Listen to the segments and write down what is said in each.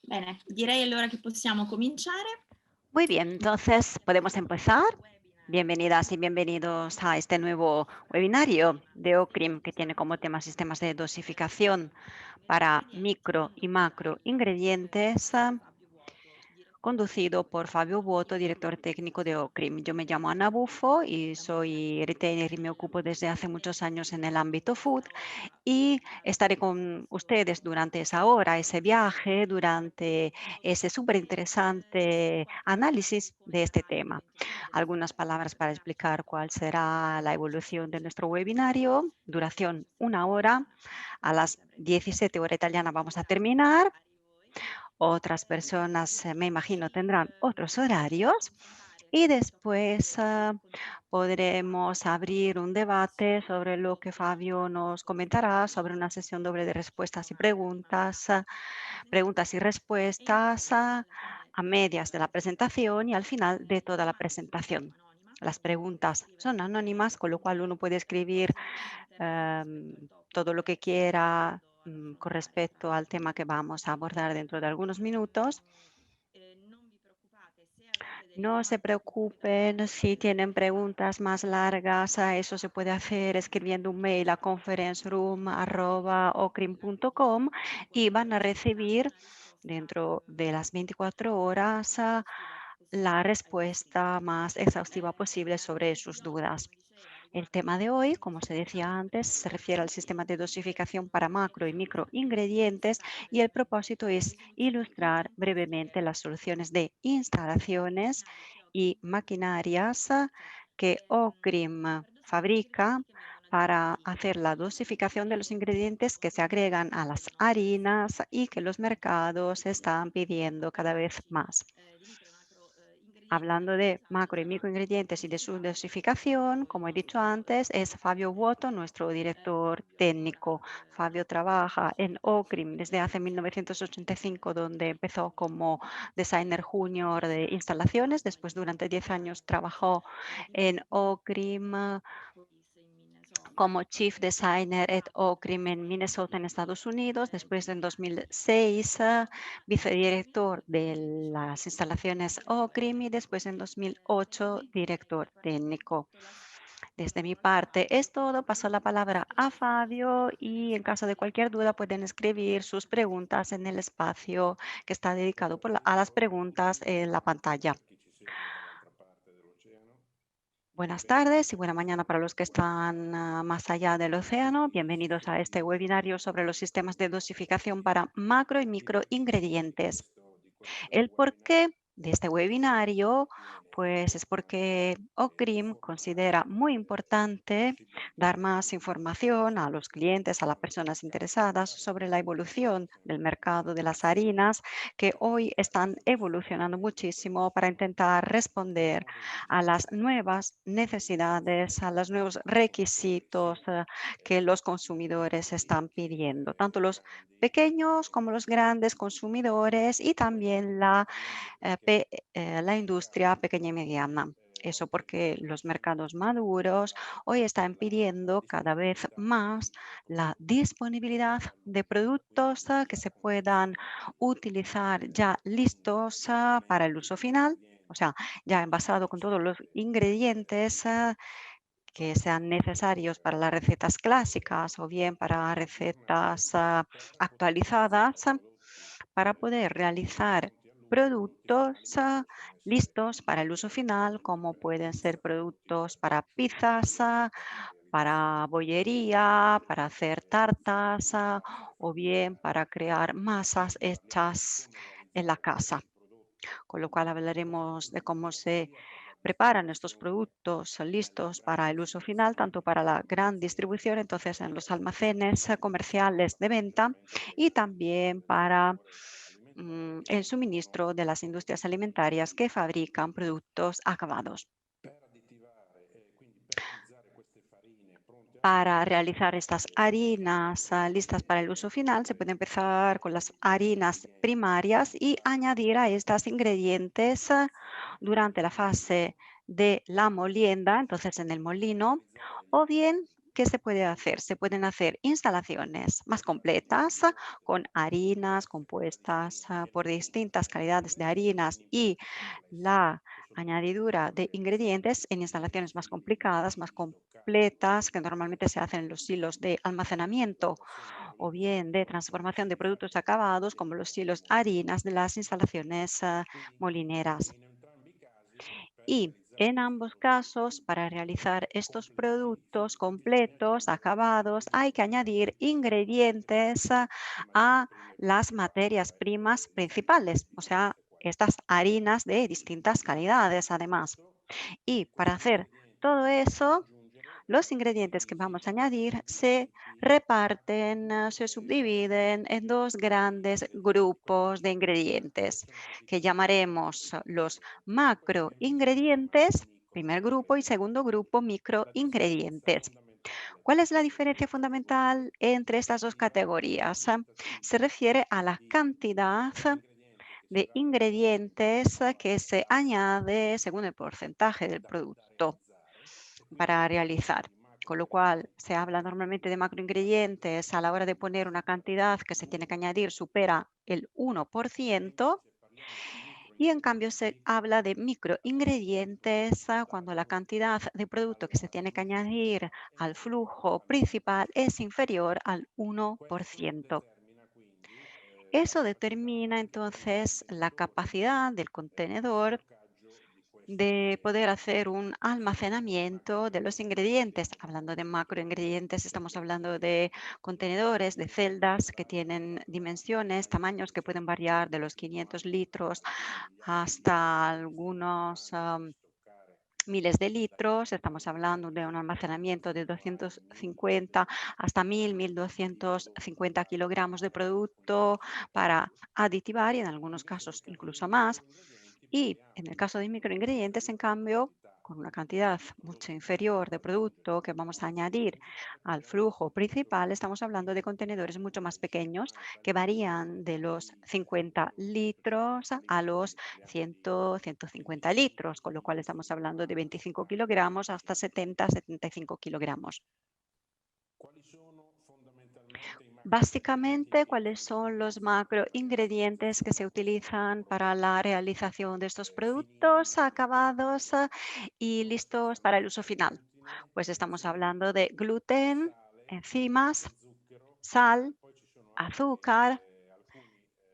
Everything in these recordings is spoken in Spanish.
Bene, direi allora che possiamo cominciare. Muy bien, entonces podemos empezar. Bienvenidas y bienvenidos a este nuevo webinario de OCRIM que tiene como tema sistemas de dosificación para micro y macro ingredientes, conducido por Fabio Vuoto, director técnico de OCRIM. Yo me llamo Ana Buffo y soy retailer y me ocupo desde hace muchos años en el ámbito food y estaré con ustedes durante esa hora, ese viaje, durante ese súper interesante análisis de este tema. Algunas palabras para explicar cuál será la evolución de nuestro webinario. Duración 1 hora. A las 17 horas italiana vamos a terminar. Otras personas, me imagino, tendrán otros horarios. Y después podremos abrir un debate sobre lo que Fabio nos comentará, sobre una sesión doble de respuestas y preguntas, preguntas y respuestas a medias de la presentación y al final de toda la presentación. Las preguntas son anónimas, con lo cual uno puede escribir todo lo que quiera con respecto al tema que vamos a abordar dentro de algunos minutos. No se preocupen si tienen preguntas más largas, eso se puede hacer escribiendo un mail a conferenceroom@ocrim.com y van a recibir dentro de las 24 horas la respuesta más exhaustiva posible sobre sus dudas. El tema de hoy, como se decía antes, se refiere al sistema de dosificación para macro y micro ingredientes y el propósito es ilustrar brevemente las soluciones de instalaciones y maquinarias que OCRIM fabrica para hacer la dosificación de los ingredientes que se agregan a las harinas y que los mercados están pidiendo cada vez más. Hablando de macro y microingredientes y de su dosificación, como he dicho antes, es Fabio Vuoto, nuestro director técnico. Fabio trabaja en OCRIM desde hace 1985, donde empezó como designer junior de instalaciones. Después, durante 10 años, trabajó en OCRIM como Chief Designer at OCRIM en Minnesota, en Estados Unidos. Después, en 2006, vicedirector de las instalaciones OCRIM y después, en 2008, director técnico. Desde mi parte es todo. Paso la palabra a Fabio y en caso de cualquier duda pueden escribir sus preguntas en el espacio que está dedicado a las preguntas en la pantalla. Buenas tardes y buena mañana para los que están más allá del océano. Bienvenidos a este webinario sobre los sistemas de dosificación para macro y micro ingredientes. El porqué de este webinario, pues es porque OCRIM considera muy importante dar más información a los clientes, a las personas interesadas sobre la evolución del mercado de las harinas, que hoy están evolucionando muchísimo para intentar responder a las nuevas necesidades, a los nuevos requisitos que los consumidores están pidiendo, tanto los pequeños como los grandes consumidores y también la industria pequeña y mediana. Eso porque los mercados maduros hoy están pidiendo cada vez más la disponibilidad de productos que se puedan utilizar ya listos para el uso final, o sea, ya envasado con todos los ingredientes que sean necesarios para las recetas clásicas o bien para recetas actualizadas para poder realizar productos listos para el uso final, como pueden ser productos para pizzas, para bollería, para hacer tartas o bien para crear masas hechas en la casa. Con lo cual hablaremos de cómo se preparan estos productos listos para el uso final, tanto para la gran distribución, entonces en los almacenes comerciales de venta y también para el suministro de las industrias alimentarias que fabrican productos acabados. Para realizar estas harinas listas para el uso final, se puede empezar con las harinas primarias y añadir a estas ingredientes durante la fase de la molienda, entonces en el molino, o bien ¿qué se puede hacer? Se pueden hacer instalaciones más completas con harinas compuestas por distintas calidades de harinas y la añadidura de ingredientes en instalaciones más complicadas, más completas, que normalmente se hacen en los silos de almacenamiento o bien de transformación de productos acabados, como los silos harinas de las instalaciones molineras. Y en ambos casos, para realizar estos productos completos, acabados, hay que añadir ingredientes a las materias primas principales, o sea, estas harinas de distintas calidades además. Y para hacer todo eso, los ingredientes que vamos a añadir se reparten, se subdividen en dos grandes grupos de ingredientes que llamaremos los macroingredientes, primer grupo, y segundo grupo, microingredientes. ¿Cuál es la diferencia fundamental entre estas dos categorías? Se refiere a la cantidad de ingredientes que se añade según el porcentaje del producto para realizar. Con lo cual, se habla normalmente de macroingredientes a la hora de poner una cantidad que se tiene que añadir supera el 1%, y en cambio se habla de microingredientes cuando la cantidad de producto que se tiene que añadir al flujo principal es inferior al 1%. Eso determina entonces la capacidad del contenedor de poder hacer un almacenamiento de los ingredientes. Hablando de macroingredientes, estamos hablando de contenedores, de celdas que tienen dimensiones, tamaños que pueden variar de los 500 litros hasta algunos miles de litros. Estamos hablando de un almacenamiento de 250 hasta 1.250 kilogramos de producto para aditivar y en algunos casos incluso más. Y en el caso de microingredientes, en cambio, con una cantidad mucho inferior de producto que vamos a añadir al flujo principal, estamos hablando de contenedores mucho más pequeños que varían de los 50 litros a los 100, 150 litros, con lo cual estamos hablando de 25 kilogramos hasta 70, 75 kilogramos. Básicamente, ¿cuáles son los macroingredientes que se utilizan para la realización de estos productos acabados y listos para el uso final? Pues estamos hablando de gluten, enzimas, sal, azúcar.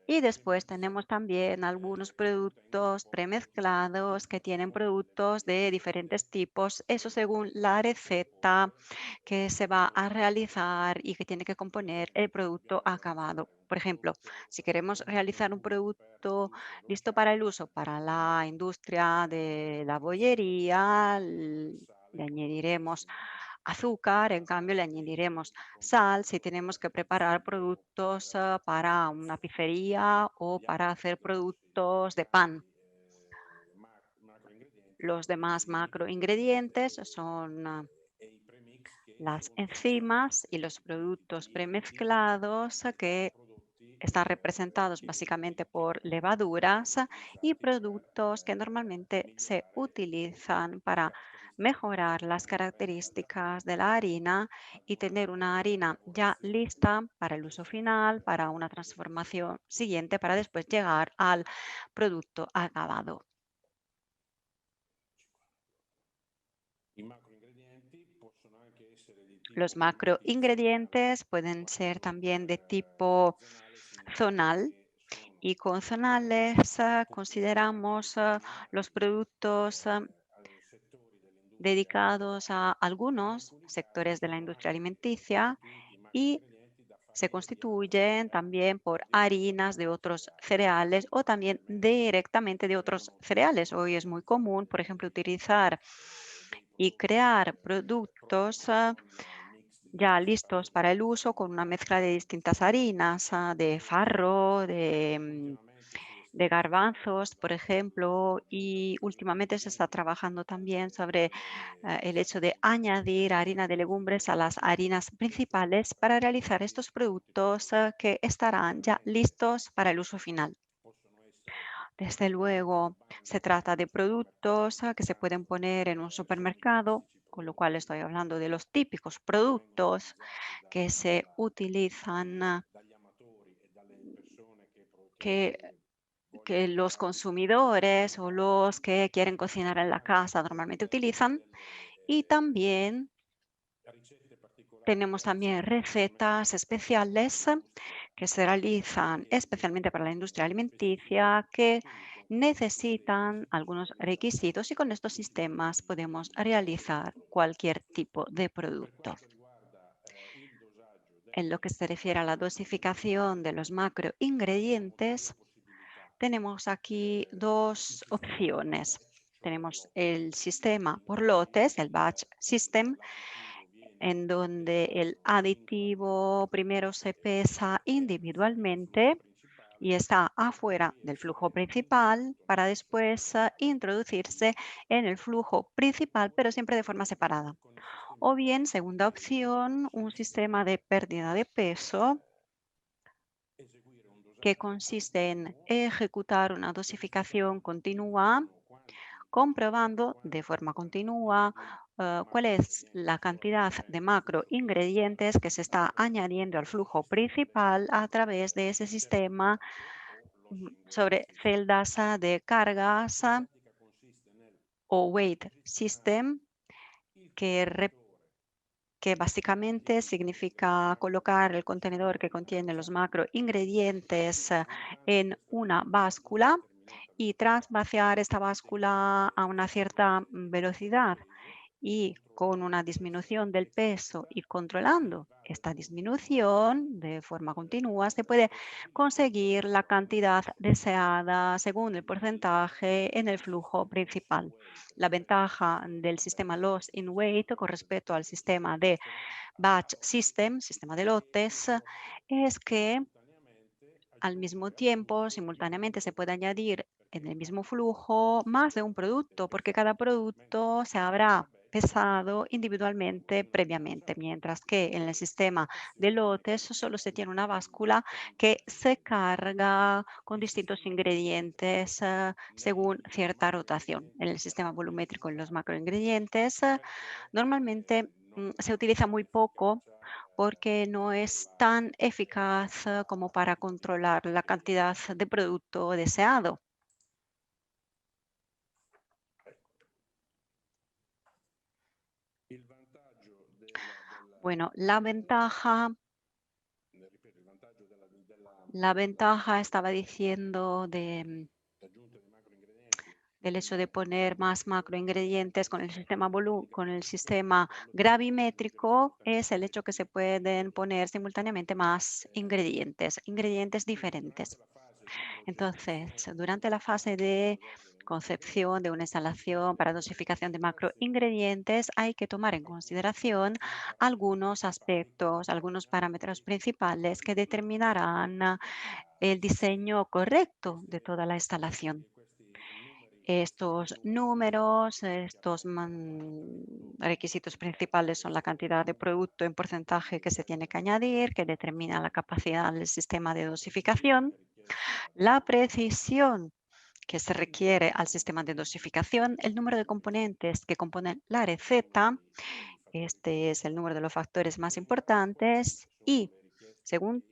Y después tenemos también algunos productos premezclados que tienen productos de diferentes tipos, eso según la receta que se va a realizar y que tiene que componer el producto acabado. Por ejemplo, si queremos realizar un producto listo para el uso para la industria de la bollería, le añadiremos azúcar, en cambio le añadiremos sal si tenemos que preparar productos para una pizzería o para hacer productos de pan. Los demás macroingredientes son las enzimas y los productos premezclados que están representados básicamente por levaduras y productos que normalmente se utilizan para mejorar las características de la harina y tener una harina ya lista para el uso final, para una transformación siguiente, para después llegar al producto acabado. Los macroingredientes pueden ser también de tipo zonal. Y con zonales consideramos los productos dedicados a algunos sectores de la industria alimenticia y se constituyen también por harinas de otros cereales o también directamente de otros cereales. Hoy es muy común, por ejemplo, utilizar y crear productos ya listos para el uso con una mezcla de distintas harinas, de farro, de garbanzos, por ejemplo, y últimamente se está trabajando también sobre el hecho de añadir harina de legumbres a las harinas principales para realizar estos productos que estarán ya listos para el uso final. Desde luego, se trata de productos que se pueden poner en un supermercado con lo cual estoy hablando de los típicos productos que se utilizan, que, que los consumidores o los que quieren cocinar en la casa normalmente utilizan. Y también tenemos también recetas especiales que se realizan especialmente para la industria alimenticia que necesitan algunos requisitos y con estos sistemas podemos realizar cualquier tipo de producto. En lo que se refiere a la dosificación de los macroingredientes, tenemos aquí dos opciones. Tenemos el sistema por lotes, el batch system, en donde el aditivo primero se pesa individualmente y está afuera del flujo principal para después introducirse en el flujo principal, pero siempre de forma separada. O bien, segunda opción, un sistema de pérdida de peso que consiste en ejecutar una dosificación continua, comprobando de forma continua cuál es la cantidad de macroingredientes que se está añadiendo al flujo principal a través de ese sistema sobre celdas de cargas o weight system, que, que básicamente significa colocar el contenedor que contiene los macroingredientes en una báscula y tras vaciar esta báscula a una cierta velocidad y con una disminución del peso y controlando esta disminución de forma continua, se puede conseguir la cantidad deseada según el porcentaje en el flujo principal. La ventaja del sistema Loss in Weight con respecto al sistema de Batch System, sistema de lotes, es que al mismo tiempo, simultáneamente, se puede añadir en el mismo flujo más de un producto, porque cada producto se habrá pesado individualmente previamente, mientras que en el sistema de lotes solo se tiene una báscula que se carga con distintos ingredientes según cierta rotación. En el sistema volumétrico y los macroingredientes normalmente se utiliza muy poco porque no es tan eficaz como para controlar la cantidad de producto deseado. Bueno, la ventaja estaba diciendo del hecho de poner más macroingredientes con el sistema con el sistema gravimétrico es el hecho que se pueden poner simultáneamente más ingredientes diferentes. Entonces, durante la fase de concepción de una instalación para dosificación de macroingredientes, hay que tomar en consideración algunos aspectos, algunos parámetros principales que determinarán el diseño correcto de toda la instalación. Estos números, estos requisitos principales son la cantidad de producto en porcentaje que se tiene que añadir, que determina la capacidad del sistema de dosificación, la precisión que se requiere al sistema de dosificación, el número de componentes que componen la receta, este es el número de los factores más importantes y según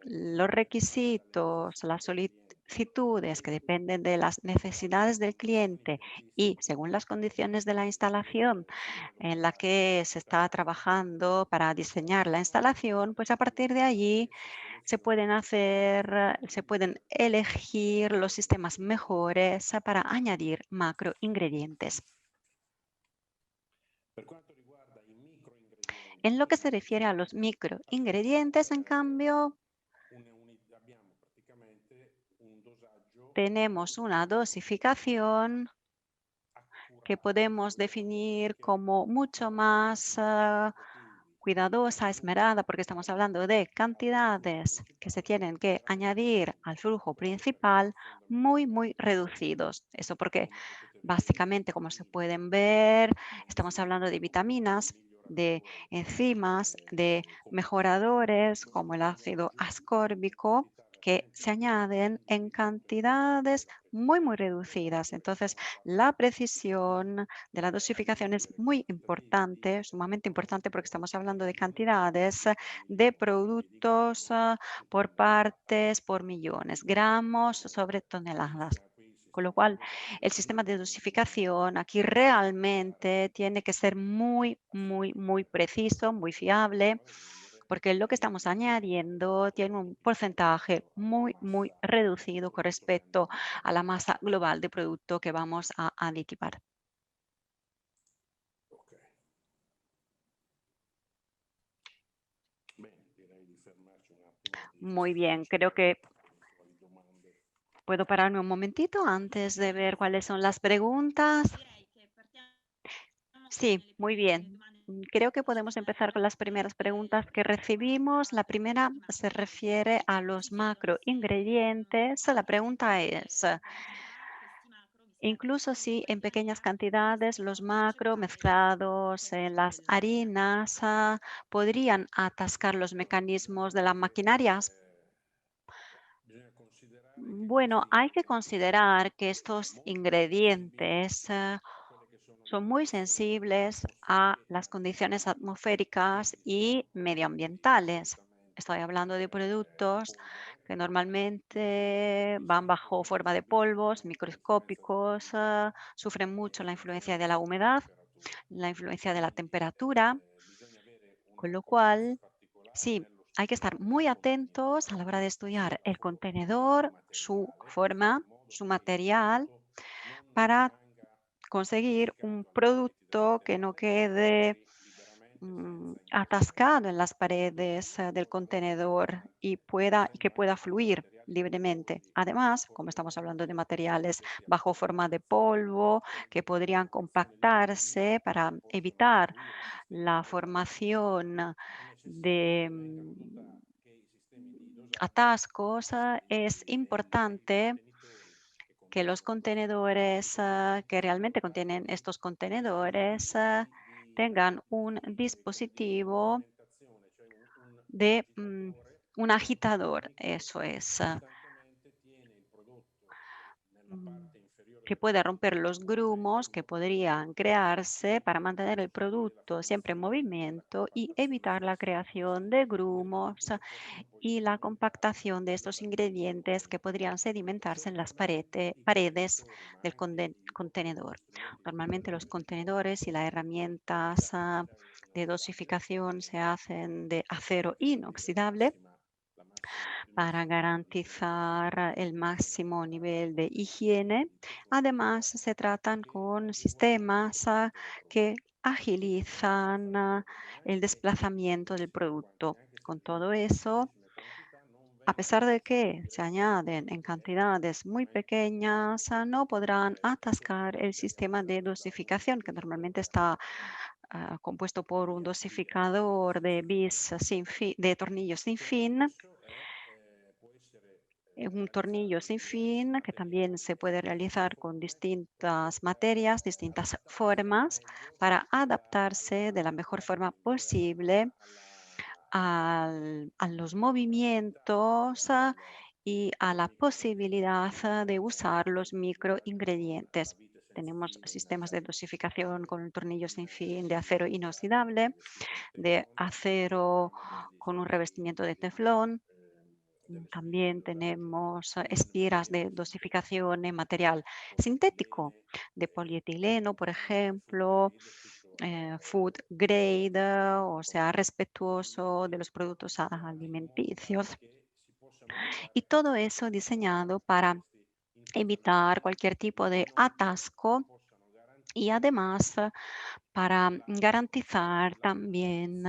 los requisitos, las solicitudes que dependen de las necesidades del cliente y según las condiciones de la instalación en la que se está trabajando para diseñar la instalación, pues a partir de allí se pueden elegir los sistemas mejores para añadir macroingredientes. En lo que se refiere a los microingredientes, en cambio, tenemos una dosificación que podemos definir como mucho más cuidadosa, esmerada, porque estamos hablando de cantidades que se tienen que añadir al flujo principal muy reducidos. Eso porque básicamente, como se pueden ver, estamos hablando de vitaminas, de enzimas, de mejoradores como el ácido ascórbico, que se añaden en cantidades muy, muy reducidas. Entonces, la precisión de la dosificación es muy importante, sumamente importante, porque estamos hablando de cantidades de productos por partes, por millones, gramos sobre toneladas. Con lo cual, el sistema de dosificación aquí realmente tiene que ser muy, muy, muy preciso, muy fiable, porque lo que estamos añadiendo tiene un porcentaje muy, muy reducido con respecto a la masa global de producto que vamos a aditivar. Ok. Bene, direi di fermarci un attimo Muy di bien, creo aspettare que eventuali domande. puedo pararme un momentito antes de ver cuáles son las preguntas. Direi che partiamo con Sí, le muy prime bien. domande Creo que che ci podemos sono empezar con las arrivate primeras e preguntas que recibimos. La primera se refiere a los macroingredientes. La pregunta es, incluso si en pequeñas cantidades los macro mezclados en las harinas podrían atascar los mecanismos de las maquinarias. Bisogna considerare che Bueno, questi hay que ingredienti considerar que sono estos molto sensibili ingredientes a quelle che sono le son muy condizioni sensibles a atmosferiche las condiciones e atmosféricas quindi sono y prodotti medioambientales. solitamente Estoy hablando de in productos polvere que e normalmente quindi van sono bajo forma de soggetti polvos, sicuramente all'influenza microscópicos, dell'ambiente sufren mucho la e influencia de la della humedad, temperatura. la influencia de la Quindi temperatura, bisogna avere con una lo coerenza cual particolare sí, nello hay que studio estar del muy atentos a la hora de contenitore, sia estudiar el proprio il contenedor, su materiale, per fare forma, in modo su che il material, prodotto non para rimanga conseguir un attaccato alle pareti del producto que no contenitore, ma quede scorri liberamente senza atascado en intasare las paredes del contenedor y que sembra pueda un fluir materiale sicuro, libremente. quindi Además, como estamos hablando de fornimento materiales di questi bajo forma de anticondensazioni polvo que podrían condensazioni liquidi compactarse para che possono evitar ostruire i sistemi la di dosaggio, formación è necessario che de si tenga conto che i sistemi di dosaggio atascos, es stabiliti nei importante contenitori che que los contengono questi contenedores que ingredienti realmente siano contienen dati estos contenedores dispositivi tengan un di dispositivo fermentazione, cioè un de agitatore un che agitador, costantemente, eso es, costantemente tiene il prodotto nella mm, parte inferiore que del pueda romper contenitore los facendo grumos in que modo che podrían crearse para mantener el eviti la producto siempre en formazione e la movimiento y compattazione evitar di la creación de questi grumos ingredienti che possono poi y la sedimentare compactación de nelle estos pareti del ingredientes que contenitore. podrían sedimentarse en las Solitamente i paredes contenitori, ma del anche gli contenedor. strumenti di Normalmente los dosificazione contenedores y las sono herramientas fabbricati in de acciaio dosificación se hacen de per acero garantire inoxidable il para massimo livello di garantizar el máximo nivel de higiene. di conformità Además, se tratan e con l'adeguamento del sistemas movimento del que prodotto. Questo agilizan sarebbe utile el anche desplazamiento del producto. anche se Con todo appunto le eso, pochissime quantità non a pesar vengono de que se considerate añaden en cantidades muy sicuramente pequeñas, no podrán atascar el sicuramente sistema de da un dosificación, que normalmente está compuesto por un dosificador de bis de tornillos sin fin, adesso può essere un tornillo realizzato in sin diversi fin que también se puede materiali di realizar con forme distintas per materias, distintas adattarsi al formas, meglio para adaptarse de la mejor forma posible a los movimientos y a la posibilidad de usar los microingredientes. Tenemos sistemas de dosificación con el tornillo sin fin de acero inoxidable, de acero con un revestimiento de teflón. También tenemos espiras de dosificación en material sintético, de polietileno, por ejemplo, food grade, o sea, respetuoso de los productos alimenticios. Y todo eso diseñado para evitar cualquier tipo de atasco y además para garantizar también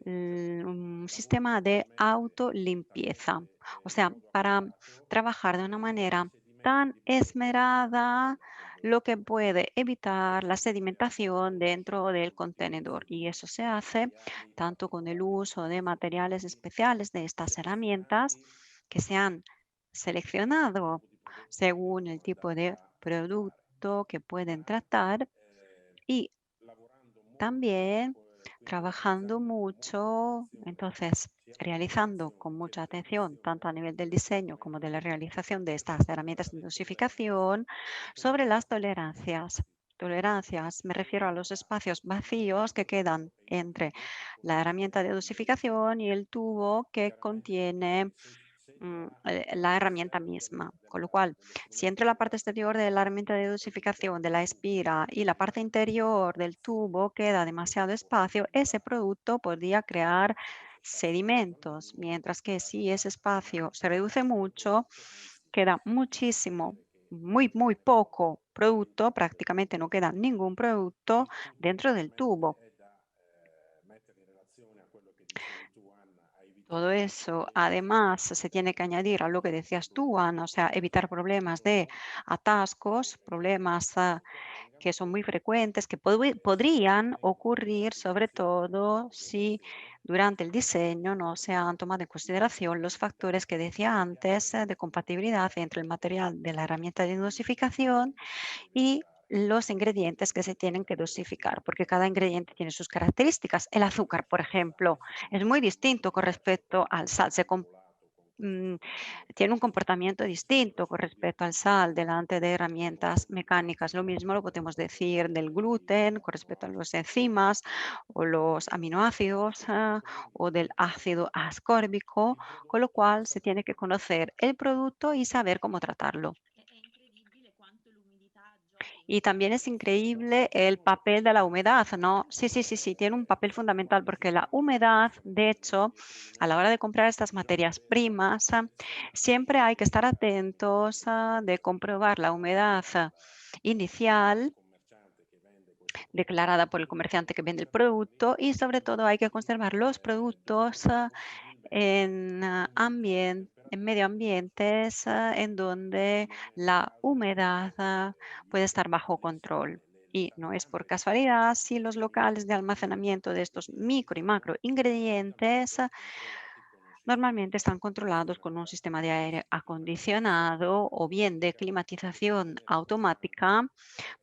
un sistema de autolimpieza, o sea, para trabajar de una manera tan esmerada, lo que puede evitar la sedimentación dentro del contenedor. Y eso se hace tanto con el uso de materiales especiales de estas herramientas que se han seleccionado según el tipo de producto que pueden tratar y también trabajando mucho, entonces realizando con mucha atención, tanto a nivel del diseño como de la realización de estas herramientas de dosificación, sobre las tolerancias. Tolerancias, me refiero a los espacios vacíos que quedan entre la herramienta de dosificación y el tubo que contiene la herramienta misma. Con lo cual, si entre la parte exterior de la herramienta de dosificación de la espira y la parte interior del tubo queda demasiado espacio, ese producto podría crear sedimentos, mientras que si ese espacio se reduce mucho, queda muchísimo, muy poco producto, prácticamente no queda ningún producto dentro del tubo. mettere in relazione a quello che dicevi tu, Anna, a Todo evitare eso, además, se tiene que añadir a lo que decías tú, Ana, o sea, evitar problemas de atascos, problemas que son muy frecuentes, que podrían ocurrir, sobre todo si durante el diseño no se han tomado en consideración los factores que decía antes de compatibilidad entre el material de la herramienta de dosificación y los ingredientes que se tienen que dosificar, porque cada ingrediente tiene sus características. El azúcar, por ejemplo, es muy distinto con respecto al sal. Mm, Tiene un comportamiento distinto con respecto al sal delante de herramientas mecánicas. Lo mismo lo podemos decir del gluten con respecto a las enzimas o los aminoácidos o del ácido ascórbico, con lo cual se tiene que conocer el producto y saber cómo tratarlo. È incredibile quanto l'umidità giochi in Y también es questo increíble processo. el papel de la humedad, ¿no? Sí, tiene un papel fundamental porque la humedad, de hecho, a la hora de comprar estas materias primas, siempre hay que estar atentos de comprobar la humedad inicial declarada por el comerciante que vende el producto y sobre todo hay que conservar los productos en medio ambientes en donde la humedad puede estar bajo control. Y no es por casualidad si los locales de almacenamiento de estos micro y macro ingredientes normalmente están controlados con un sistema de aire acondicionado o bien de climatización automática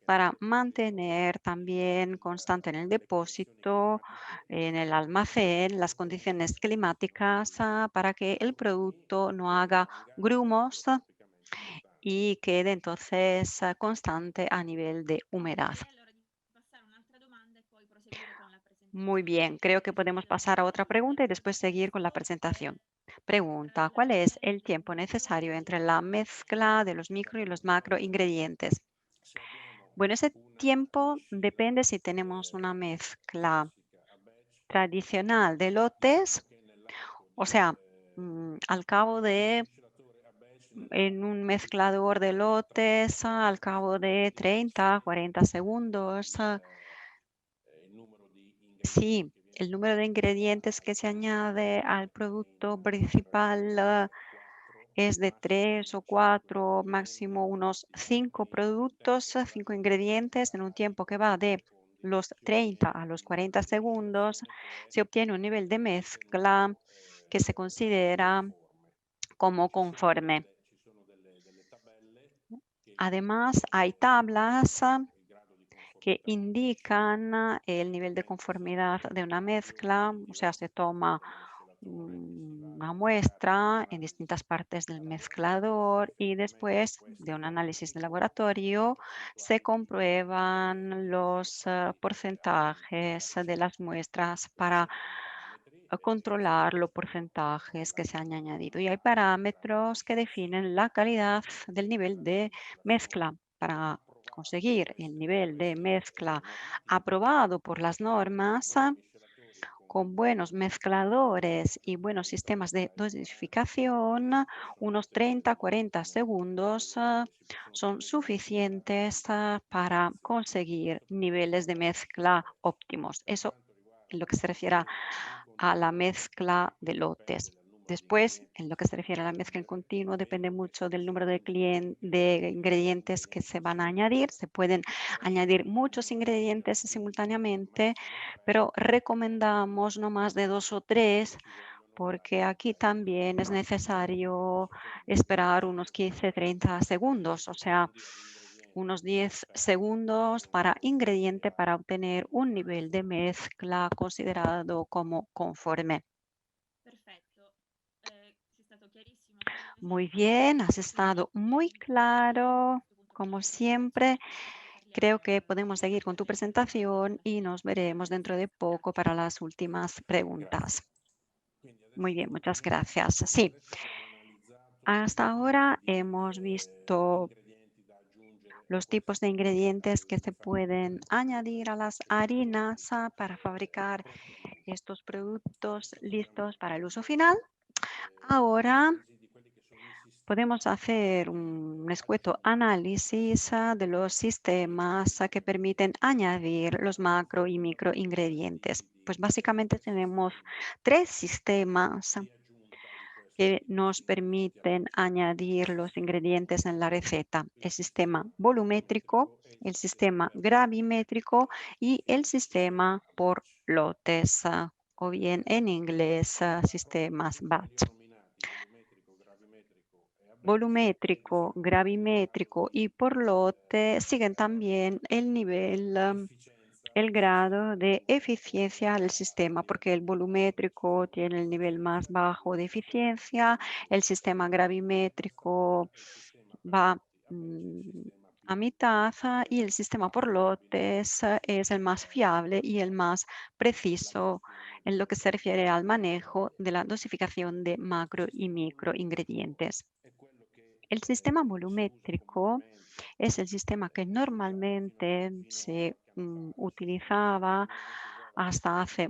para mantener también constante en el depósito, en el almacén, las condiciones climáticas para que el producto no haga grumos y quede entonces constante a nivel de humedad. Direi allora di passare a un'altra domanda e poi proseguire con la Muy presentazione. bien, creo que podemos pasar a otra pregunta y después seguir con la presentación. Pregunta, ¿cuál es el tiempo necesario entre la mezcla de los micro y los macro ingredientes? Bueno, ese tiempo depende si tenemos una mezcla tradicional de lotes, o sea, al cabo de, en un mezclador de lotes, al cabo de 30, 40 segundos. Sí, el número de ingredientes que se añade al producto principal es de 3 o 4, máximo unos 5 productos, 5 ingredientes en un tiempo que va de los 30 a los 40 segundos. Se obtiene un nivel de mezcla que se considera como conforme. Además, hay tablas que indican el nivel de conformidad de una mezcla, o sea, se toma una muestra en distintas partes del mezclador y después de un análisis de laboratorio se comprueban los porcentajes de las muestras para controlar los porcentajes que se han añadido. Y hay parámetros que definen la calidad del nivel de mezcla para conseguir el nivel de mezcla aprobado por las normas con buenos mezcladores y buenos sistemas de dosificación, unos 30-40 segundos son suficientes para conseguir niveles de mezcla óptimos. Eso en lo que se refiere a la mezcla de lotes. Después, en lo que se refiere a la mezcla en continuo, depende mucho del número de ingredientes que se van a añadir. Se pueden añadir muchos ingredientes simultáneamente, pero recomendamos no más de 2 o 3, porque aquí también es necesario esperar unos 15-30 segundos. O sea, unos 10 segundos para ingrediente para obtener un nivel de mezcla considerado como conforme. Perfetto. Sei stato chiarissimo con gli Muy esempi. bien, has estado Quindi muy direi che a claro, questo punto como chiudiamo la presentazione siempre. e Creo parliamo que podemos seguir con tu presentación y nos veremos dentro de poco para las últimas preguntas. Muy bien, muchas gracias. Sí, hasta ahora hemos visto los tipos de ingredientes que se pueden añadir a las harinas para fabricar estos productos listos para el uso final. Ahora podemos hacer un escueto análisis de los sistemas que permiten añadir los macro y micro ingredientes. Pues básicamente tenemos tres sistemas que nos permiten añadir los ingredientes en la receta: el sistema volumétrico, el sistema gravimétrico y el sistema por lotes, o bien en inglés sistemas batch. Volumétrico, gravimétrico y por lote siguen también el nivel, el grado de eficiencia del sistema, porque el volumétrico tiene el nivel más bajo de eficiencia, el sistema gravimétrico va a mitad y el sistema por lotes es el más fiable y el más preciso en lo que se refiere al manejo de la dosificación de macro y micro ingredientes. El sistema volumétrico es el sistema que normalmente se utilizaba hasta hace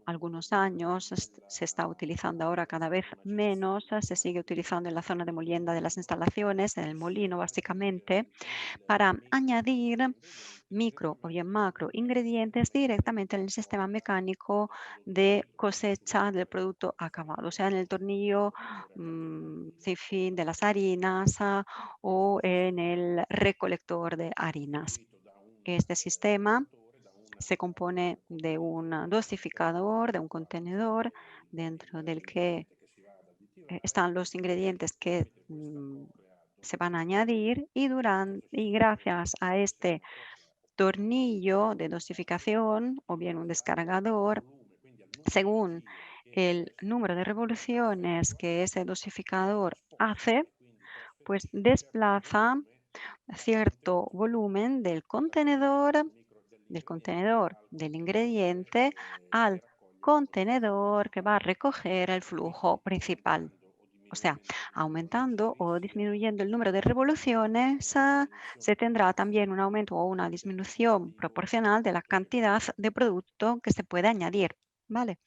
algunos años. Se está utilizando ahora cada vez menos. Se sigue utilizando en la zona de molienda de las instalaciones, en el molino básicamente, para añadir micro o bien macro ingredientes directamente en el sistema mecánico de cosecha del producto acabado, o sea, en el tornillo sin fin de las harinas o en el recolector de harinas. Este sistema se compone de un dosificador, de un contenedor dentro del que están los ingredientes que se van a añadir y gracias a este tornillo de dosificación o bien un descargador, según el número de revoluciones que ese dosificador hace, pues desplaza cierto volumen del contenedor del ingrediente al contenedor que va a recoger el flujo principal. O sea, aumentando o disminuyendo el número de revoluciones, se tendrá también un aumento o una disminución proporcional de la cantidad de producto que se puede añadir. ¿Vale?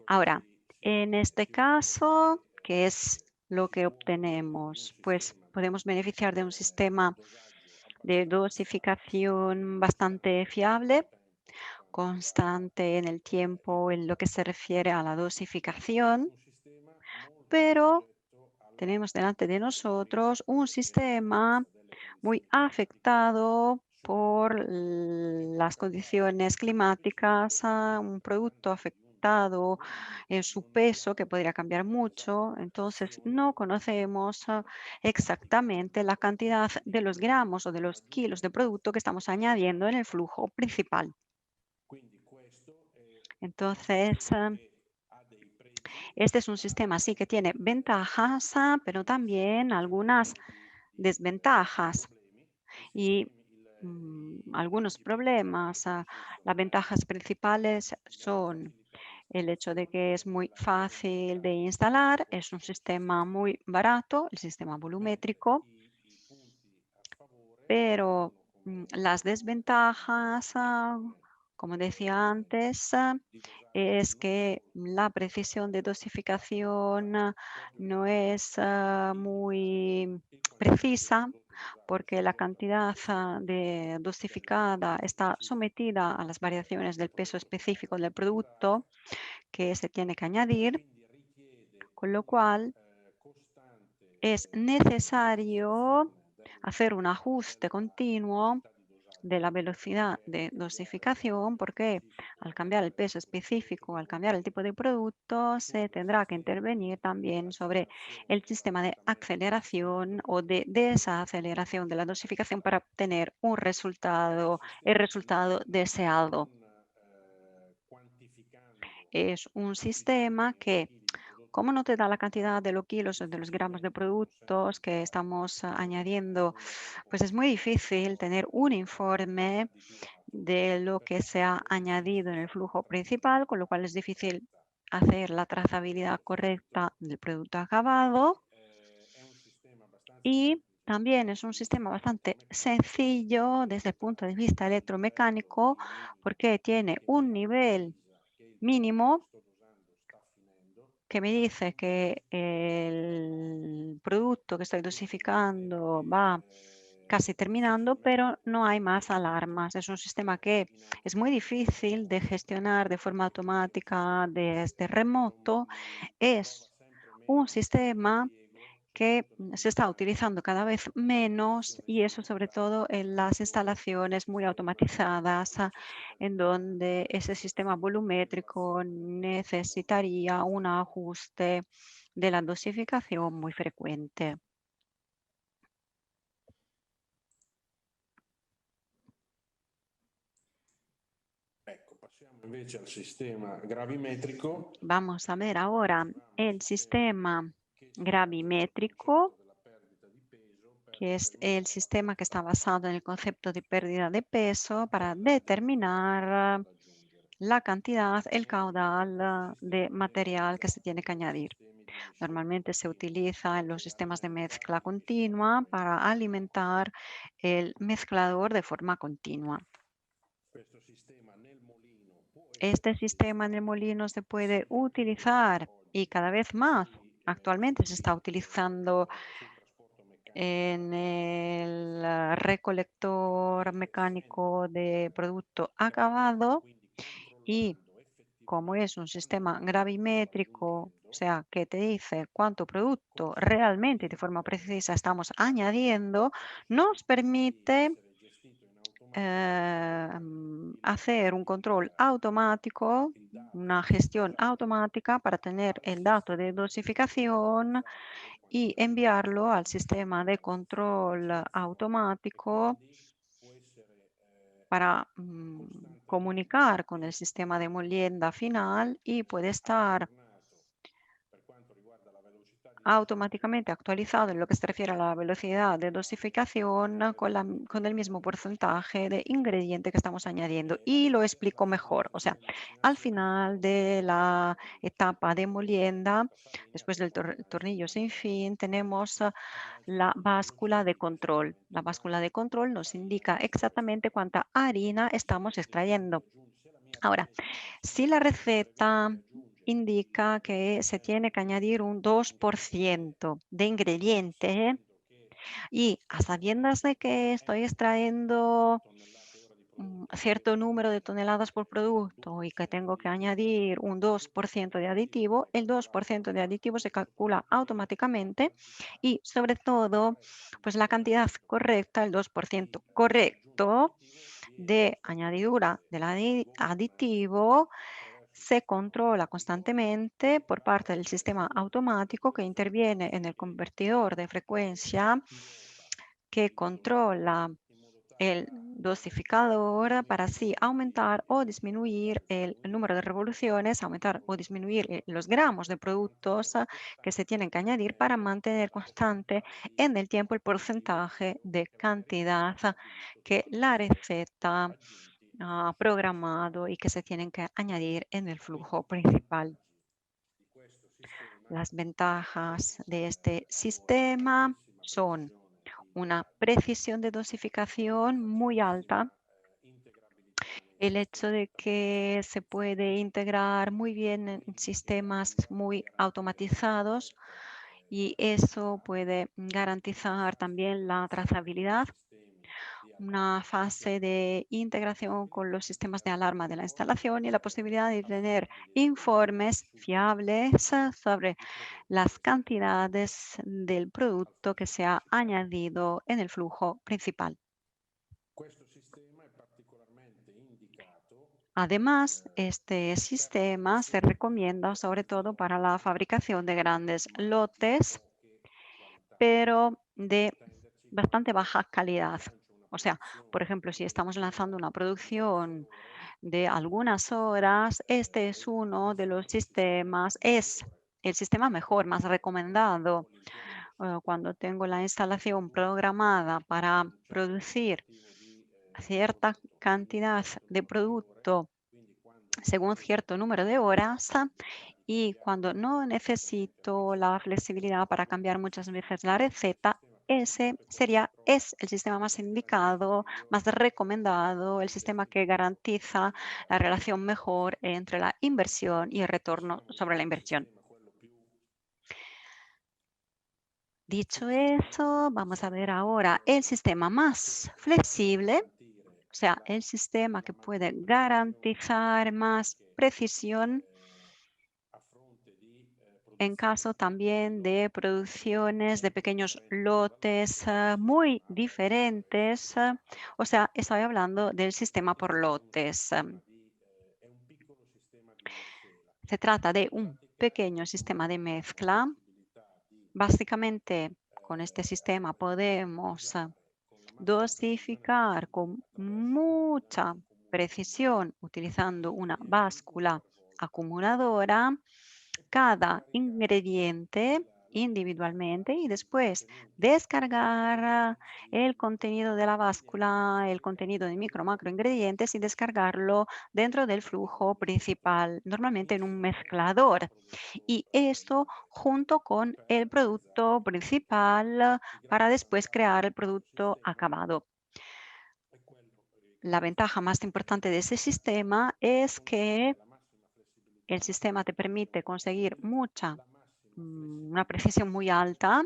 Ahora, en este caso, ¿qué es lo que obtenemos? Pues podemos beneficiar de un sistema de dosificación bastante fiable, constante en el tiempo en lo que se refiere a la dosificación, pero tenemos delante de nosotros un sistema muy afectado por las condiciones climáticas, un producto afectado en su peso, que podría cambiar mucho. Entonces, no conocemos exactamente la cantidad de los gramos o de los kilos de producto que estamos añadiendo en el flujo principal. Entonces, este es un sistema sí que tiene ventajas, pero también algunas desventajas y algunos problemas. Las ventajas principales son el hecho de que es muy fácil de instalar, es un sistema muy barato, el sistema volumétrico, pero las desventajas, como decía antes, es que la precisión de dosificación no es muy precisa porque la cantidad de dosificada está sometida a las variaciones del peso específico del producto que se tiene que añadir, con lo cual es necesario hacer un ajuste continuo de la velocidad de dosificación, porque al cambiar el peso específico, al cambiar el tipo de producto, se tendrá que intervenir también sobre el sistema de aceleración o de desaceleración de la dosificación para obtener un resultado, el resultado deseado. Es un sistema que, como no te da la cantidad de los kilos o de los gramos de productos que estamos añadiendo, pues es muy difícil tener un informe de lo que se ha añadido en el flujo principal, con lo cual es difícil hacer la trazabilidad correcta del producto acabado. Y también es un sistema bastante sencillo desde el punto de vista electromecánico porque tiene un nivel mínimo que me dice que el producto que estoy dosificando va casi terminando, pero no hay más alarmas. Es un sistema que es muy difícil de gestionar de forma automática desde remoto. Es un sistema que se está utilizando cada vez menos y eso sobre todo en las instalaciones muy automatizadas, en donde ese sistema volumétrico necesitaría un ajuste de la dosificación muy frecuente. Ecco, passiamo invece al sistema gravimetrico. Vamos a ver ahora el sistema gravimétrico, que es el sistema que está basado en el concepto de pérdida de peso para determinar la cantidad, el caudal de material que se tiene que añadir. Normalmente se utiliza en los sistemas de mezcla continua para alimentar el mezclador de forma continua. Este sistema en el molino se puede utilizar y cada vez más. Actualmente se está utilizando en el recolector mecánico de producto acabado y como es un sistema gravimétrico, o sea, que te dice cuánto producto realmente de forma precisa estamos añadiendo, nos permite hacer un control automático, una gestión automática para tener el dato de dosificación y enviarlo al sistema de control automático para comunicar con el sistema de molienda final y puede estar automáticamente actualizado en lo que se refiere a la velocidad de dosificación con el mismo porcentaje de ingrediente que estamos añadiendo. Y lo explico mejor. O sea, al final de la etapa de molienda, después del tornillo sin fin, tenemos la báscula de control. La báscula de control nos indica exactamente cuánta harina estamos extrayendo. Ahora, si la receta indica que se tiene que añadir un 2% de ingrediente y a sabiendas de que estoy extrayendo cierto número de toneladas por producto y que tengo que añadir un 2% de aditivo, el 2% de aditivo se calcula automáticamente y sobre todo, pues la cantidad correcta, el 2% correcto de añadidura del aditivo se controla constantemente por parte del sistema automático que interviene en el convertidor de frecuencia que controla el dosificador para así aumentar o disminuir el número de revoluciones, aumentar o disminuir los gramos de productos que se tienen que añadir para mantener constante en el tiempo el porcentaje de cantidad que la receta ha programado y que se tienen que añadir en el flujo principal. Las ventajas de este sistema son una precisión de dosificación muy alta, el hecho de que se puede integrar muy bien en sistemas muy automatizados y eso puede garantizar también la trazabilidad, una fase de integración con los sistemas de alarma de la instalación y la posibilidad de tener informes fiables sobre las cantidades del producto que se ha añadido en el flujo principal. Además, este sistema se recomienda sobre todo para la fabricación de grandes lotes, pero de bastante baja calidad. O sea, por ejemplo, si estamos lanzando una producción de algunas horas, este es uno de los sistemas, es el sistema mejor, más recomendado. Cuando tengo la instalación programada para producir cierta cantidad de producto según cierto número de horas, y cuando no necesito la flexibilidad para cambiar muchas veces la receta, es el sistema más indicado, más recomendado, el sistema que garantiza la relación mejor entre la inversión y el retorno sobre la inversión. Dicho eso, vamos a ver ahora el sistema más flexible, o sea, el sistema que puede garantizar más precisión en caso también de producciones de pequeños lotes muy diferentes. O sea, estoy hablando del sistema por lotes. Se trata de un pequeño sistema de mezcla. Básicamente, con este sistema podemos dosificar con mucha precisión utilizando una báscula acumuladora cada ingrediente individualmente y después descargar el contenido de la báscula, el contenido de micro macro ingredientes y descargarlo dentro del flujo principal, normalmente en un mezclador. Y esto junto con el producto principal para después crear el producto acabado. La ventaja más importante de ese sistema es que el sistema te permite conseguir una precisión muy alta,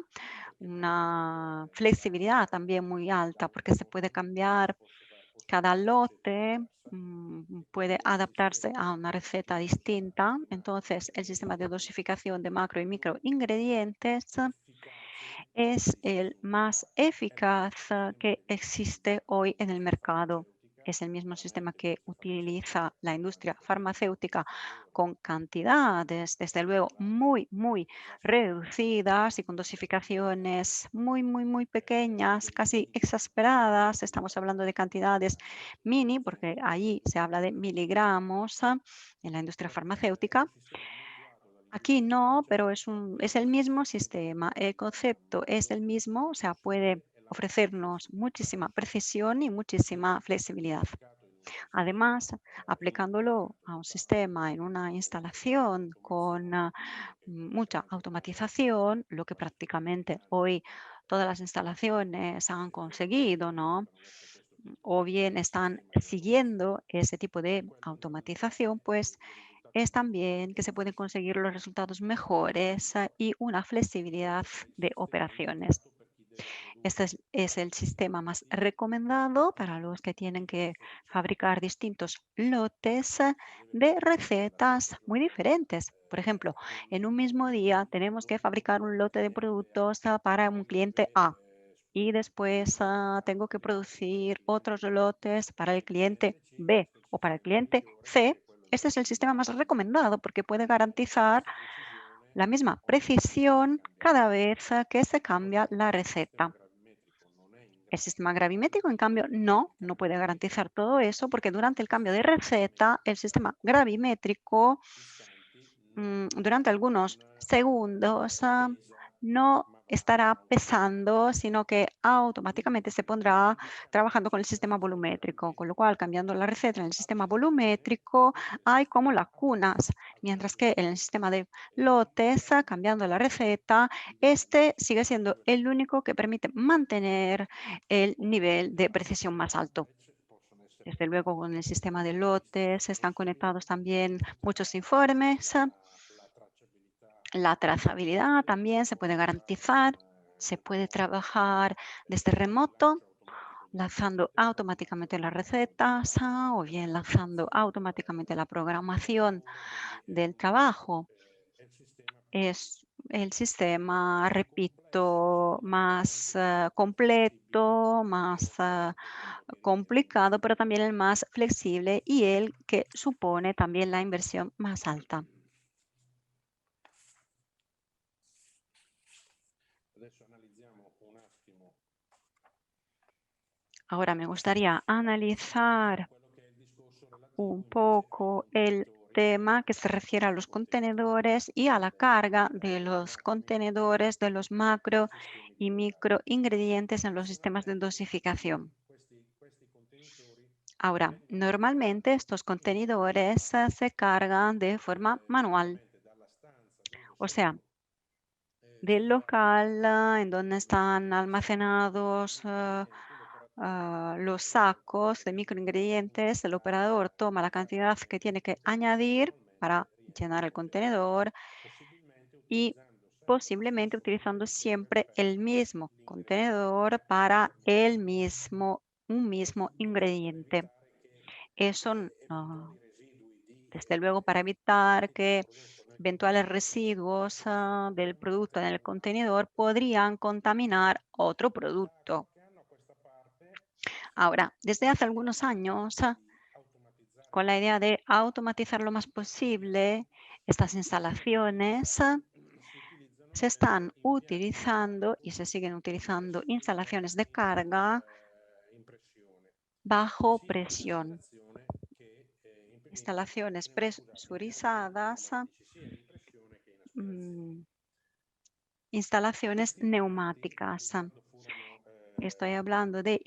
una flexibilidad también muy alta, porque se puede cambiar cada lote, puede adaptarse a una receta distinta. Entonces, el sistema de dosificación de macro y micro ingredientes es el más eficaz que existe hoy en el mercado. Es el mismo sistema que utiliza la industria farmacéutica con cantidades, desde luego, muy reducidas y con dosificaciones muy pequeñas, casi exasperadas. Estamos hablando de cantidades mini, porque allí se habla de miligramos en la industria farmacéutica. Aquí no, pero es el mismo sistema. El concepto es el mismo, o sea, puede ofrecernos muchísima precisión y muchísima flexibilidad. Además, aplicándolo a un sistema en una instalación con mucha automatización, lo que prácticamente hoy todas las instalaciones han conseguido, ¿no? O bien están siguiendo ese tipo de automatización, pues es también que se pueden conseguir los resultados mejores y una flexibilidad de operaciones. Este es el sistema más recomendado para los que tienen que fabricar distintos lotes de recetas muy diferentes. Por ejemplo, en un mismo día tenemos que fabricar un lote de productos para un cliente A y después tengo que producir otros lotes para el cliente B o para el cliente C. Este es el sistema más recomendado porque puede garantizar la misma precisión cada vez que se cambia la receta. El sistema gravimétrico, en cambio, no puede garantizar todo eso porque durante el cambio de receta, el sistema gravimétrico, durante algunos segundos, no estará pesando, sino que automáticamente se pondrá trabajando con el sistema volumétrico, con lo cual cambiando la receta en el sistema volumétrico hay como lagunas, mientras que en el sistema de lotes, cambiando la receta, este sigue siendo el único que permite mantener el nivel de precisión más alto. Desde luego, con el sistema de lotes están conectados también muchos informes. La trazabilidad también se puede garantizar, se puede trabajar desde remoto, lanzando automáticamente las recetas o bien lanzando automáticamente la programación del trabajo. Es el sistema, repito, más completo, más complicado, pero también el más flexible y el que supone también la inversión más alta. Adesso analizziamo un attimo Ahora me gustaría analizar quello che è il discorso un relativo invece poco ai el contenitori tema que se refiere a los contenedores y a la carga de los contenedores de los macro sistemi y di micro ingredientes en los sistemas de dosificación. questi contenitori Ahora, normalmente estos contenedores se cargan de forma manual, direttamente dalla stanza dove o sono sea, del situati local en donde están almacenados los sacos de microingredientes. El operador toma la cantidad que tiene que añadir para llenar el contenedor possibilmente y utilizzando sempre lo posiblemente stesso utilizando contenitore siempre per el mismo contenedor l'ingrediente para un questo mismo questo per ingrediente. evitare che Eso, eventuali residui di desde luego, para evitar que prodotto nel eventuales contenitore residuos del possano producto en el contenedor podrían contaminar otro da producto. qualche anno a questa parte Ahora, desde hace algunos años, di automatizzare con la idea de automatizar lo más posible estas instalaciones, si utilizzano se están impianti di utilizando y se carico siguen utilizando instalaciones de impressione carga bajo sia presión, un'installazione che instalaciones scusate, impianti presurizadas, pneumatici sia in pressione che in aspirazione. mm, instalaciones Questi impianti, neumáticas. quando furono Estoy hablando de